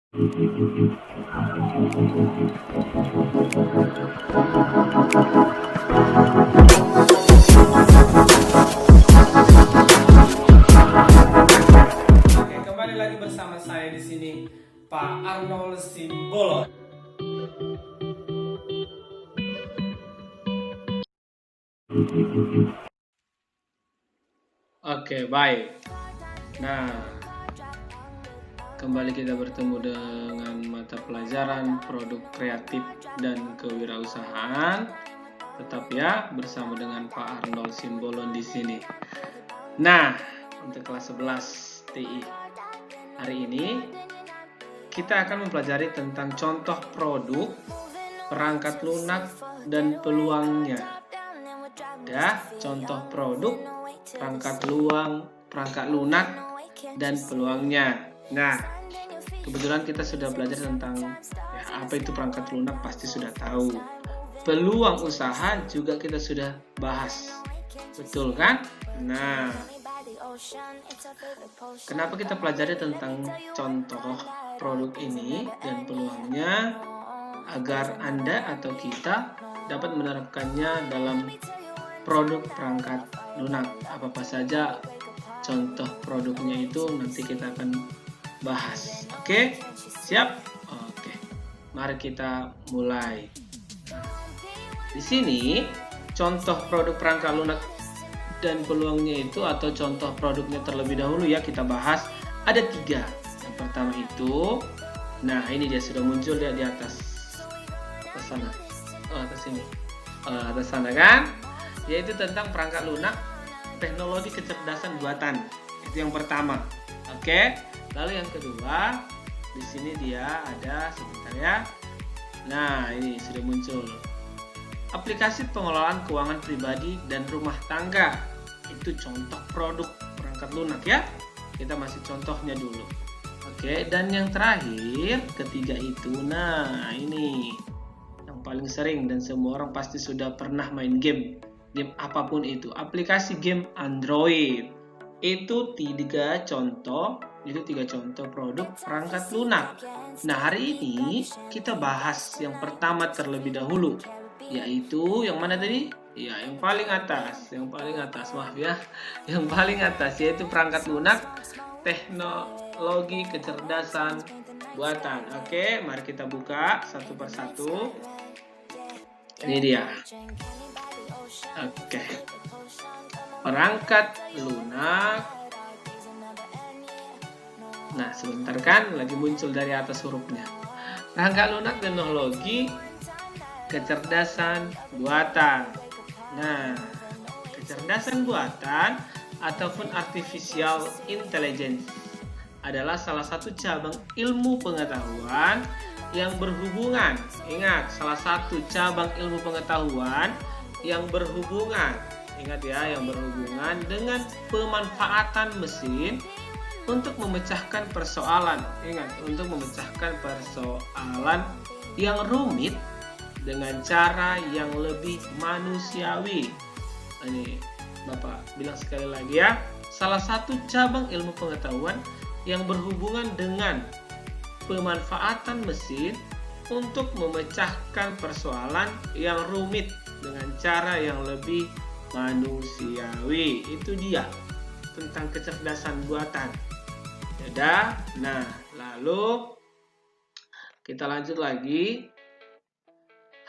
Oke, kembali lagi bersama saya di sini, Pak Arnold Simbolon. Oke, baik. Nah, kembali kita bertemu dengan mata pelajaran produk kreatif dan kewirausahaan. Tetap ya bersama dengan Pak Arnold Simbolon di sini. Nah, untuk kelas 11 TI hari ini kita akan mempelajari tentang contoh produk, perangkat lunak dan peluangnya. Ya, contoh produk, perangkat lunak dan peluangnya. Nah, kebetulan kita sudah belajar tentang apa itu perangkat lunak, pasti sudah tahu. Peluang usaha juga kita sudah bahas. Betul kan? Nah, kenapa kita pelajari tentang contoh produk ini dan peluangnya? Agar Anda atau kita dapat menerapkannya dalam produk perangkat lunak. Apa saja contoh produknya itu nanti kita akan bahas. Oke? Siap? Oke. Mari kita mulai. Di sini contoh produk perangkat lunak dan peluangnya itu, atau contoh produknya terlebih dahulu ya, kita bahas. Ada 3. Yang pertama itu, nah ini dia sudah muncul dia di atas sana, atas sini, atas sana kan, yaitu tentang perangkat lunak teknologi kecerdasan buatan. Itu yang pertama. Oke. Lalu yang kedua, di sini dia ada, sebentar ya. Nah, ini sudah muncul. Aplikasi pengelolaan keuangan pribadi dan rumah tangga. Itu contoh produk perangkat lunak ya. Kita masih contohnya dulu. Oke, dan yang terakhir, ketiga itu, nah ini yang paling sering dan semua orang pasti sudah pernah main game apapun itu, aplikasi game Android. Itu 3 contoh produk perangkat lunak. Nah, hari ini kita bahas yang pertama terlebih dahulu, yaitu yang mana tadi? Ya, yang paling atas, maaf ya. Yang paling atas yaitu perangkat lunak teknologi kecerdasan buatan. Oke, mari kita buka satu persatu. Ini dia. Oke. Perangkat lunak. Nah, sebentar kan lagi muncul dari atas hurufnya. Perangkat lunak teknologi kecerdasan buatan. Nah, kecerdasan buatan ataupun artificial intelligence adalah salah satu cabang ilmu pengetahuan yang berhubungan. Ingat, salah satu cabang ilmu pengetahuan yang berhubungan. Ingat ya, yang berhubungan dengan pemanfaatan mesin untuk memecahkan persoalan. Ingat, untuk memecahkan persoalan yang rumit dengan cara yang lebih manusiawi. Ini Bapak bilang sekali lagi ya, salah satu cabang ilmu pengetahuan yang berhubungan dengan pemanfaatan mesin untuk memecahkan persoalan yang rumit dengan cara yang lebih manusiawi. Itu dia tentang kecerdasan buatan. Ya, nah, lalu kita lanjut lagi.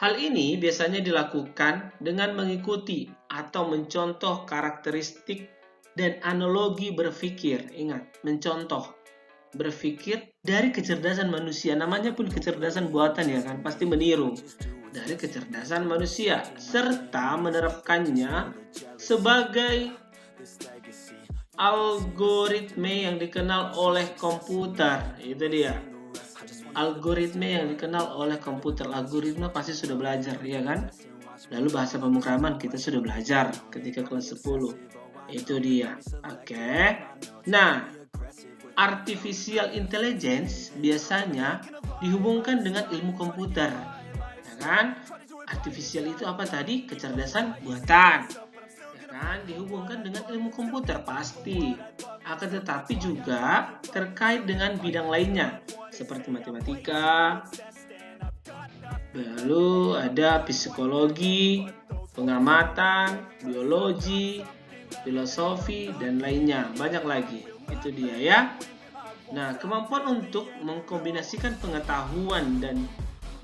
Hal ini biasanya dilakukan dengan mengikuti atau mencontoh karakteristik dan analogi berpikir. Ingat, mencontoh berpikir dari kecerdasan manusia. Namanya pun kecerdasan buatan ya kan, pasti meniru dari kecerdasan manusia serta menerapkannya sebagai algoritma yang dikenal oleh komputer. Itu dia, algoritma yang dikenal oleh komputer. Algoritma pasti sudah belajar ya kan. Lalu bahasa pemrograman kita sudah belajar ketika kelas 10. Itu dia. Oke. Nah, artificial intelligence biasanya dihubungkan dengan ilmu komputer. Ya kan? Artificial itu apa tadi? Kecerdasan buatan. Ya kan dihubungkan dengan ilmu komputer pasti. Akan tetapi juga terkait dengan bidang lainnya seperti matematika, lalu ada psikologi, pengamatan, biologi, filosofi, dan lainnya. Banyak lagi. Itu dia ya. Nah, kemampuan untuk mengkombinasikan pengetahuan dan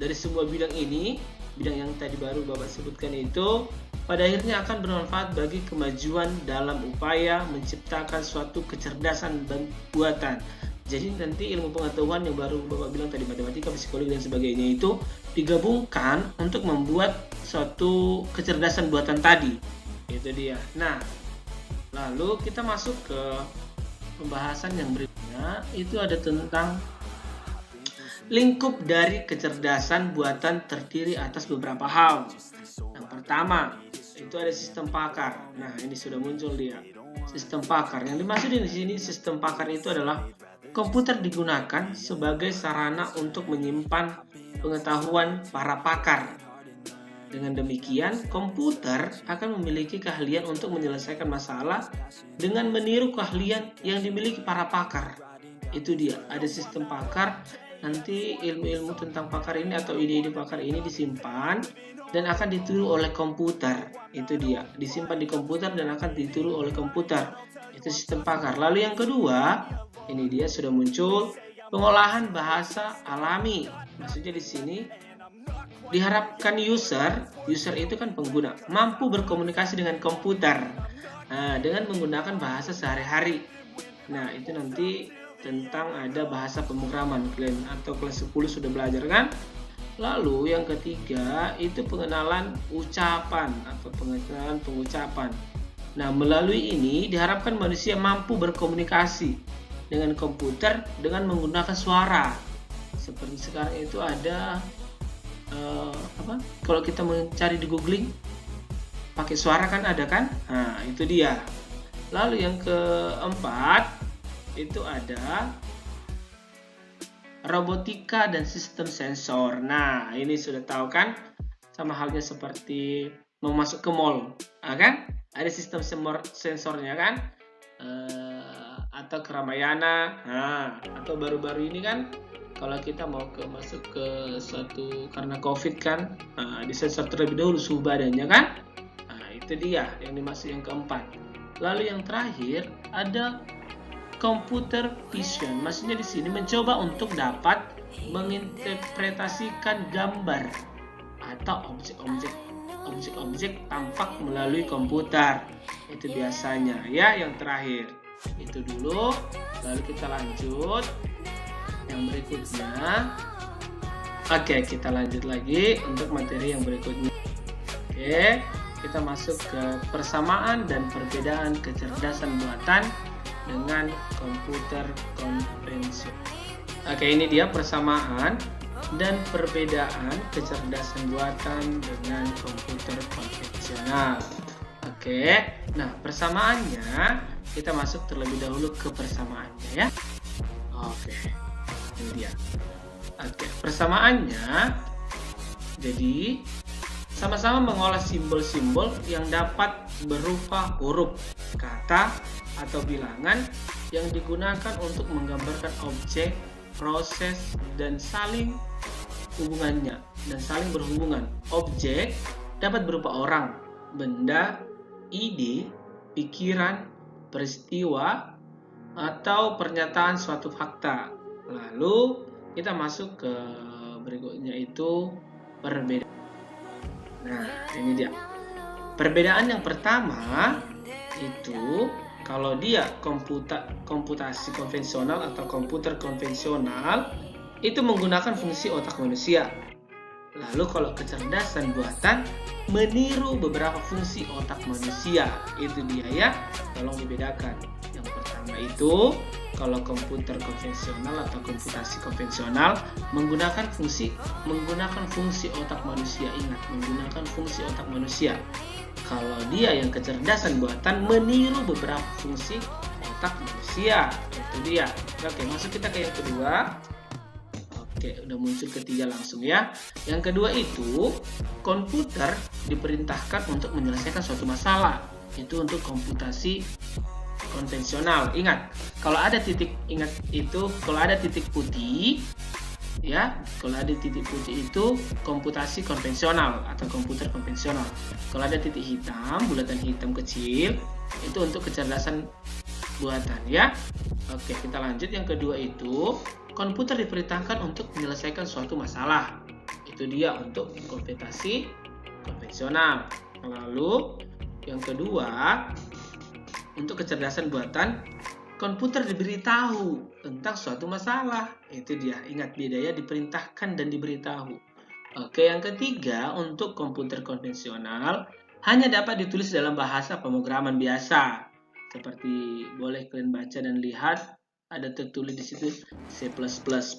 dari semua bidang ini, bidang yang tadi baru Bapak sebutkan itu, pada akhirnya akan bermanfaat bagi kemajuan dalam upaya menciptakan suatu kecerdasan dan buatan. Jadi nanti ilmu pengetahuan yang baru Bapak bilang tadi, matematika, psikologi, dan sebagainya itu digabungkan untuk membuat suatu kecerdasan buatan tadi. Itu dia. Nah, lalu kita masuk ke pembahasan yang berikutnya, itu ada tentang lingkup dari kecerdasan buatan terdiri atas beberapa hal. Yang pertama, itu ada sistem pakar. Nah, ini sudah muncul dia. Sistem pakar. Yang dimaksud di sini sistem pakar itu adalah komputer digunakan sebagai sarana untuk menyimpan pengetahuan para pakar. Dengan demikian, komputer akan memiliki keahlian untuk menyelesaikan masalah dengan meniru keahlian yang dimiliki para pakar. Itu dia, ada sistem pakar. Nanti ilmu-ilmu tentang pakar ini atau ide-ide pakar ini disimpan dan akan ditiru oleh komputer. Itu dia, disimpan di komputer dan akan ditiru oleh komputer. Itu sistem pakar. Lalu yang kedua, ini dia sudah muncul, pengolahan bahasa alami. Maksudnya di sini diharapkan user itu kan pengguna, mampu berkomunikasi dengan komputer dengan menggunakan bahasa sehari-hari. Nah, itu nanti tentang ada bahasa pemrograman kalian atau kelas 10 sudah belajar kan? Lalu yang ketiga itu pengenalan ucapan atau pengenalan pengucapan. Nah, melalui ini diharapkan manusia mampu berkomunikasi dengan komputer dengan menggunakan suara. Seperti sekarang itu ada kalau kita mencari di googling pakai suara kan ada kan? Nah, itu dia. Lalu yang keempat itu ada robotika dan sistem sensor. Nah, ini sudah tahu kan? Sama halnya seperti mau masuk ke mall, kan? Ada sistem sensornya kan? Atau Ramayana, atau baru-baru ini kan kalau kita mau masuk ke suatu karena COVID kan, disensor terlebih dahulu suhu badannya kan. Itu dia yang dimaksud yang keempat. Lalu yang terakhir ada computer vision. Maksudnya di sini mencoba untuk dapat menginterpretasikan gambar atau objek-objek tampak melalui komputer. Itu biasanya ya yang terakhir. Itu dulu, lalu kita lanjut yang berikutnya. Oke, kita lanjut lagi untuk materi yang berikutnya. Oke, kita masuk ke persamaan dan perbedaan kecerdasan buatan dengan komputer konvensional. Oke, ini dia persamaan dan perbedaan kecerdasan buatan dengan komputer konvensional. Oke, nah persamaannya kita masuk terlebih dahulu ke persamaannya ya. Oke, ini dia. Oke, persamaannya jadi sama-sama mengolah simbol-simbol yang dapat berupa huruf, kata, atau bilangan yang digunakan untuk menggambarkan objek, proses, dan saling hubungannya dan saling berhubungan. Objek dapat berupa orang, benda, ide, pikiran, peristiwa, atau pernyataan suatu fakta. Lalu kita masuk ke berikutnya itu perbedaan. Nah, ini dia. Perbedaan yang pertama itu kalau dia komputasi konvensional atau komputer konvensional itu menggunakan fungsi otak manusia. Lalu kalau kecerdasan buatan meniru beberapa fungsi otak manusia. Itu dia ya, tolong dibedakan. Yang pertama itu kalau komputer konvensional atau komputasi konvensional menggunakan fungsi otak manusia. Ingat, menggunakan fungsi otak manusia. Kalau dia yang kecerdasan buatan meniru beberapa fungsi otak manusia. Itu dia. Oke, masuk kita ke yang kedua. Oke, udah muncul ketiga langsung ya. Yang kedua itu komputer diperintahkan untuk menyelesaikan suatu masalah. Itu untuk komputasi konvensional. Ingat, kalau ada titik kalau ada titik putih, ya, kalau ada titik putih itu komputasi konvensional atau komputer konvensional. Kalau ada titik hitam, bulatan hitam kecil, itu untuk kecerdasan buatan, ya. Oke, kita lanjut. Yang kedua itu komputer diperintahkan untuk menyelesaikan suatu masalah. Itu dia untuk komputasi konvensional. Lalu yang kedua, untuk kecerdasan buatan, komputer diberitahu tentang suatu masalah. Itu dia. Ingat, bedanya diperintahkan dan diberitahu. Oke, yang ketiga, untuk komputer konvensional hanya dapat ditulis dalam bahasa pemrograman biasa. Seperti boleh kalian baca dan lihat, ada tertulis di situ C++.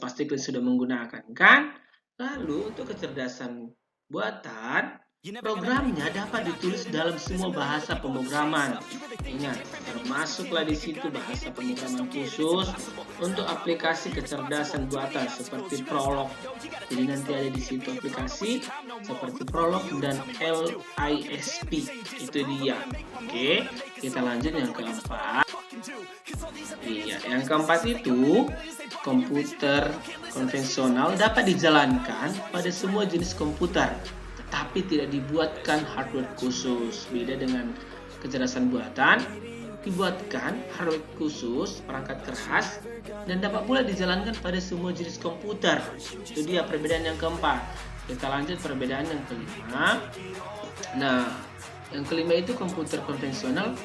Pasti kalian sudah menggunakan, kan? Lalu untuk kecerdasan buatan, programnya dapat ditulis dalam semua bahasa pemrograman. Ingat, termasuklah di situ bahasa pemrograman khusus untuk aplikasi kecerdasan buatan seperti Prolog. Jadi nanti ada di situ aplikasi seperti Prolog dan LISP. Itu dia. Oke, kita lanjut yang keempat. Iya, yang keempat itu komputer konvensional dapat dijalankan pada semua jenis komputer, tetapi tidak dibuatkan hardware khusus. Beda dengan kecerdasan buatan, dibuatkan hardware khusus, perangkat keras, dan dapat pula dijalankan pada semua jenis komputer. Itu dia perbedaan yang keempat. Kita lanjut perbedaan yang kelima. Nah, yang kelima itu komputer konvensional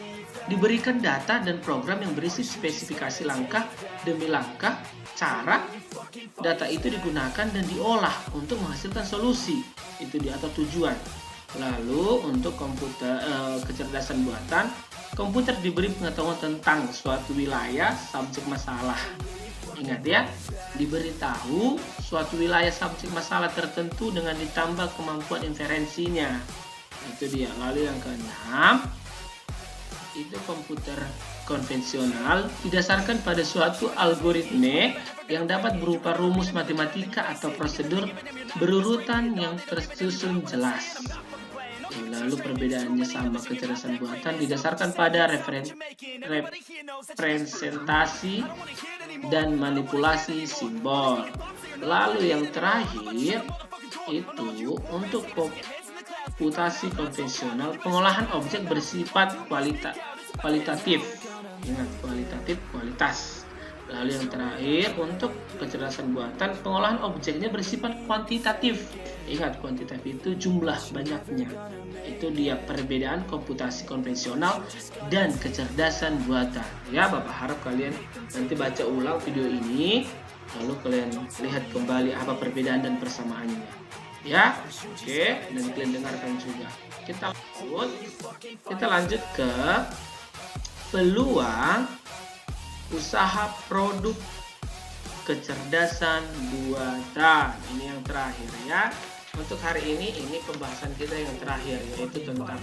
diberikan data dan program yang berisi spesifikasi langkah demi langkah cara data itu digunakan dan diolah untuk menghasilkan solusi. Itu dia, atau tujuan. Lalu untuk komputer kecerdasan buatan, komputer diberi pengetahuan tentang suatu wilayah subjek masalah. Ingat ya, diberitahu suatu wilayah subjek masalah tertentu dengan ditambah kemampuan inferensinya. Itu dia. Lalu yang keenam, itu komputer konvensional didasarkan pada suatu algoritme yang dapat berupa rumus matematika atau prosedur berurutan yang tersusun jelas. Lalu perbedaannya sama kecerdasan buatan didasarkan pada representasi dan manipulasi simbol. Lalu yang terakhir itu untuk komputasi konvensional, pengolahan objek bersifat kualitatif. Ingat, kualitatif, kualitas. Lalu yang terakhir untuk kecerdasan buatan, pengolahan objeknya bersifat kuantitatif. Ingat, kuantitatif itu jumlah banyaknya. Itu dia perbedaan komputasi konvensional dan kecerdasan buatan. Ya, Bapak harap kalian nanti baca ulang video ini, lalu kalian lihat kembali apa perbedaan dan persamaannya. Ya, oke, dan kalian dengarkan juga. Kita lanjut ke peluang usaha produk kecerdasan buatan. Ini yang terakhir ya. Untuk hari ini pembahasan kita yang terakhir, yaitu tentang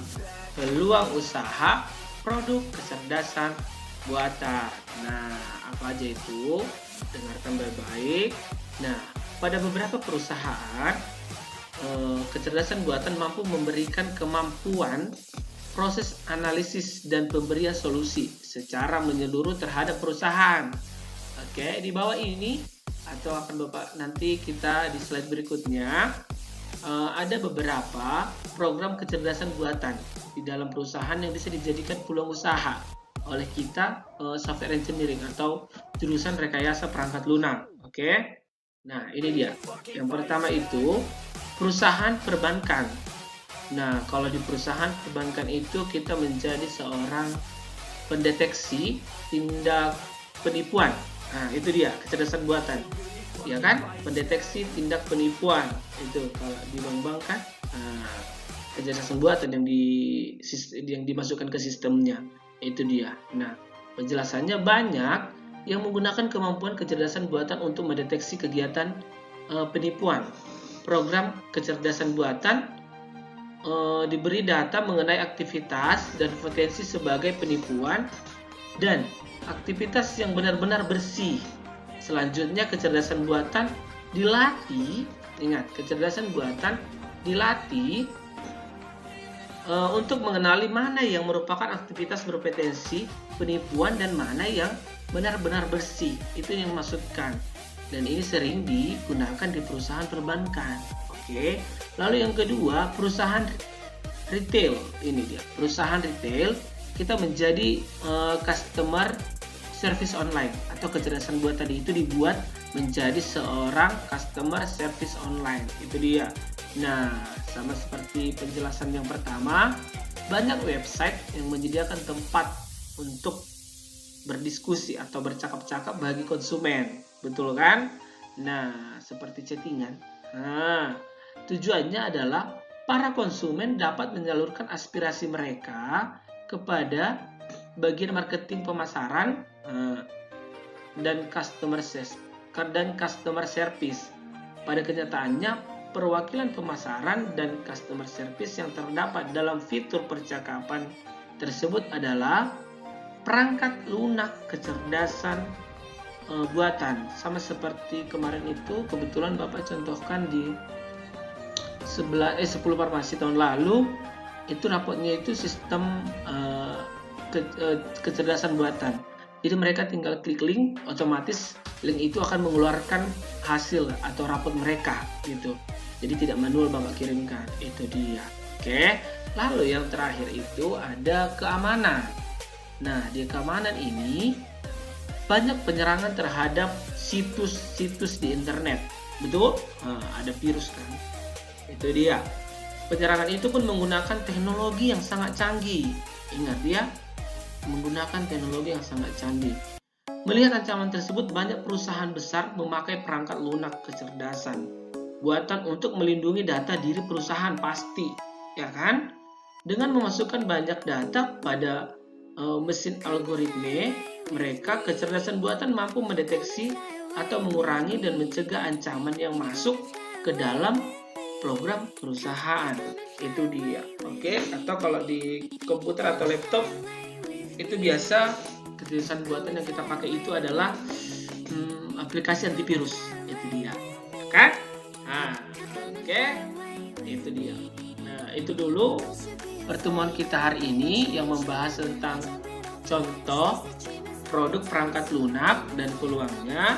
peluang usaha produk kecerdasan buatan. Nah, apa aja itu? Dengarkan baik-baik. Nah, pada beberapa perusahaan, kecerdasan buatan mampu memberikan kemampuan proses analisis dan pemberian solusi secara menyeluruh terhadap perusahaan. Oke, di bawah ini atau akan Bapak nanti kita di slide berikutnya ada beberapa program kecerdasan buatan di dalam perusahaan yang bisa dijadikan peluang usaha oleh kita software engineering atau jurusan rekayasa perangkat lunak. Oke. Nah, ini dia. Yang pertama itu perusahaan perbankan. Nah, kalau di perusahaan perbankan itu kita menjadi seorang pendeteksi tindak penipuan. Nah, itu dia kecerdasan buatan. Ya kan? Pendeteksi tindak penipuan. Itu kalau di bank-bank kan, kecerdasan buatan yang dimasukkan ke sistemnya. Itu dia. Nah, penjelasannya banyak yang menggunakan kemampuan kecerdasan buatan untuk mendeteksi kegiatan penipuan. Program kecerdasan buatan diberi data mengenai aktivitas dan potensi sebagai penipuan dan aktivitas yang benar-benar bersih. Selanjutnya kecerdasan buatan dilatih. Ingat, kecerdasan buatan dilatih untuk mengenali mana yang merupakan aktivitas berpotensi penipuan dan mana yang benar-benar bersih. Itu yang dimaksudkan. Dan ini sering digunakan di perusahaan perbankan. Oke. Lalu yang kedua, perusahaan retail. Ini dia, perusahaan retail. Kita menjadi customer service online atau kecerdasan buatan tadi itu dibuat menjadi seorang customer service online. Itu dia. Nah, sama seperti penjelasan yang pertama, banyak website yang menyediakan tempat untuk berdiskusi atau bercakap-cakap bagi konsumen. Betul kan? Nah, seperti chattingan. Nah, tujuannya adalah para konsumen dapat menyalurkan aspirasi mereka kepada bagian marketing pemasaran dan customer service. Pada kenyataannya, perwakilan pemasaran dan customer service yang terdapat dalam fitur percakapan tersebut adalah perangkat lunak kecerdasan buatan. Sama seperti kemarin itu, kebetulan Bapak contohkan di 10 farmasi tahun lalu, itu rapotnya itu sistem kecerdasan buatan. Jadi mereka tinggal klik link, otomatis link itu akan mengeluarkan hasil atau rapot mereka gitu. Jadi tidak manual Bapak kirimkan. Itu dia. Oke. Lalu yang terakhir itu ada keamanan. Nah, di keamanan ini banyak penyerangan terhadap situs-situs di internet. Betul? Nah, ada virus kan. Itu dia. Penyerangan itu pun menggunakan teknologi yang sangat canggih. Ingat ya, menggunakan teknologi yang sangat canggih. Melihat ancaman tersebut, banyak perusahaan besar memakai perangkat lunak kecerdasan buatan untuk melindungi data diri perusahaan pasti, ya kan? Dengan memasukkan banyak data pada mesin algoritme, mereka kecerdasan buatan mampu mendeteksi atau mengurangi dan mencegah ancaman yang masuk ke dalam program perusahaan. Itu dia. Oke, atau kalau di komputer atau laptop itu biasa kecerdasan buatan yang kita pakai itu adalah aplikasi antivirus. Itu dia. Kan? Nah, oke. Itu dia. Nah, itu dulu pertemuan kita hari ini yang membahas tentang contoh produk perangkat lunak dan peluangnya.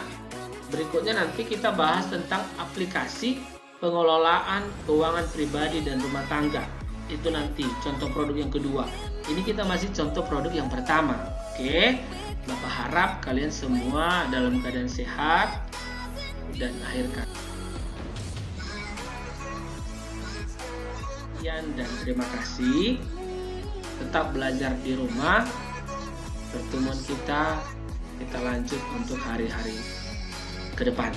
Berikutnya nanti kita bahas tentang aplikasi pengelolaan keuangan pribadi dan rumah tangga. Itu nanti contoh produk yang kedua. Ini kita masih contoh produk yang pertama. Oke. Bapak harap kalian semua dalam keadaan sehat dan akhir kata. Dan terima kasih. Tetap belajar di rumah. Pertemuan kita lanjut untuk hari-hari ke depan.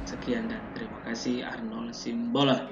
Sekian dan terima kasih. Arnold Simbola.